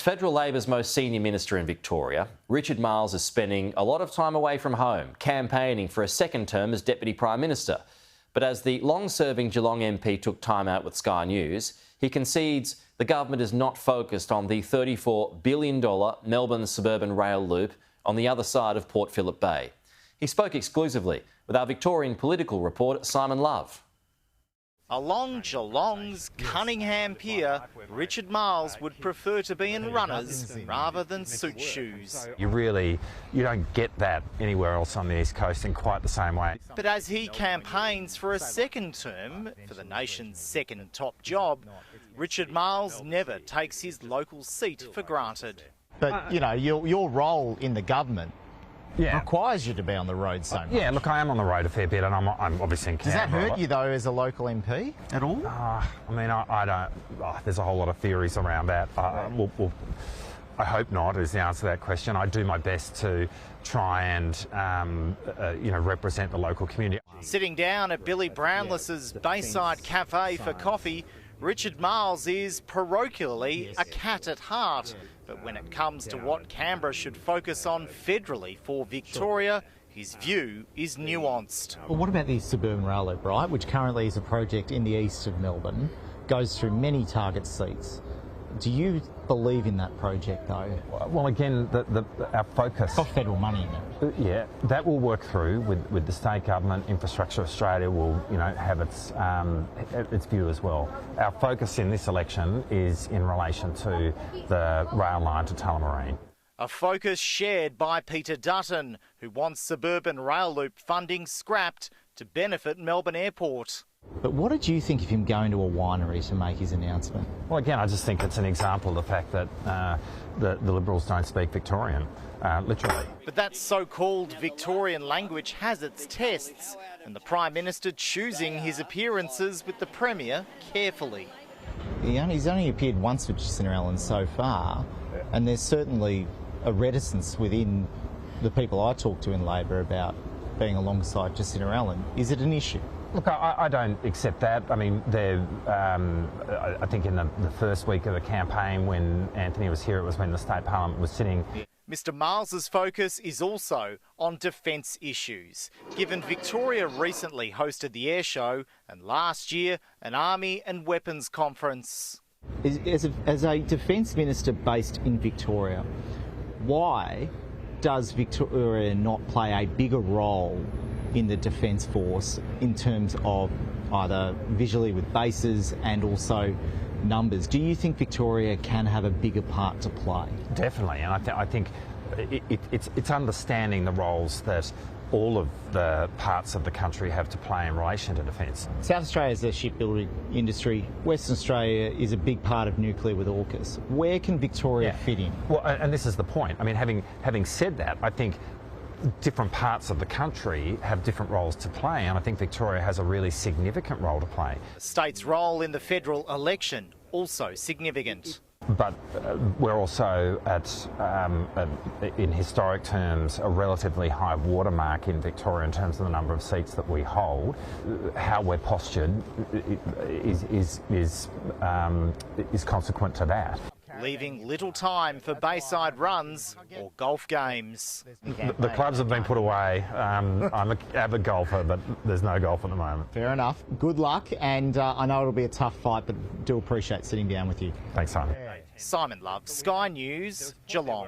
Federal Labor's most senior minister in Victoria, Richard Marles is spending a lot of time away from home, campaigning for a second term as Deputy Prime Minister. But as the long-serving Geelong MP took time out with Sky News, he concedes the government is not focused on the $34 billion Melbourne Suburban Rail Loop on the other side of Port Phillip Bay. He spoke exclusively with our Victorian political reporter, Simon Love. Along Geelong's Cunningham Pier, Richard Marles would prefer to be in runners rather than suit shoes. You don't get that anywhere else on the East Coast in quite the same way. But as he campaigns for a second term for the nation's second top job, Richard Marles never takes his local seat for granted. But, you know, your role in the government requires you to be on the road so much. Yeah, look, I am on the road a fair bit, and I'm obviously in Canberra. Does that hurt you, though, as a local MP at all? I mean, I don't... there's a whole lot of theories around that. I hope not, is the answer to that question. I do my best to try and, represent the local community. Sitting down at Billy Brownless's Bayside Cafe for coffee, Richard Marles is parochially a cat at heart. But when it comes to what Canberra should focus on federally for Victoria, his view is nuanced. Well, what about the Suburban Rail Loop, right, which currently is a project in the east of Melbourne, goes through many target seats. Do you believe in that project, though? Well, again, our focus... It's got federal money in it. Yeah, that will work through with the state government. Infrastructure Australia will, have its view as well. Our focus in this election is in relation to the rail line to Tullamarine. A focus shared by Peter Dutton, who wants Suburban Rail Loop funding scrapped to benefit Melbourne Airport. But what did you think of him going to a winery to make his announcement? Well, again, I just think it's an example of the fact that the Liberals don't speak Victorian, literally. But that so-called Victorian language has its tests, and the Prime Minister choosing his appearances with the Premier carefully. He's only appeared once with Jacinta Allen so far, and there's certainly a reticence within the people I talk to in Labor about being alongside Jacinta Allen. Is it an issue? Look, I don't accept that. I mean, I think in the first week of the campaign when Anthony was here, it was when the State Parliament was sitting. Mr Marles's focus is also on defence issues, given Victoria recently hosted the air show and last year an army and weapons conference. As a defence minister based in Victoria, why does Victoria not play a bigger role in the Defence Force in terms of either visually with bases and also numbers? Do you think Victoria can have a bigger part to play? Definitely, and I think it's understanding the roles that all of the parts of the country have to play in relation to defence. South Australia is a shipbuilding industry. Western Australia is a big part of nuclear with AUKUS. Where can Victoria fit in? Well, and this is the point. I mean, having said that, I think different parts of the country have different roles to play, and I think Victoria has a really significant role to play. The state's role in the federal election also significant. But we're also in historic terms, a relatively high watermark in Victoria in terms of the number of seats that we hold. How we're postured is consequent to that. Leaving little time for Bayside runs or golf games. The clubs have been put away. I'm an avid golfer, but there's no golf at the moment. Fair enough. Good luck, and I know it'll be a tough fight, but do appreciate sitting down with you. Thanks, Simon. Simon Love, Sky News, Geelong.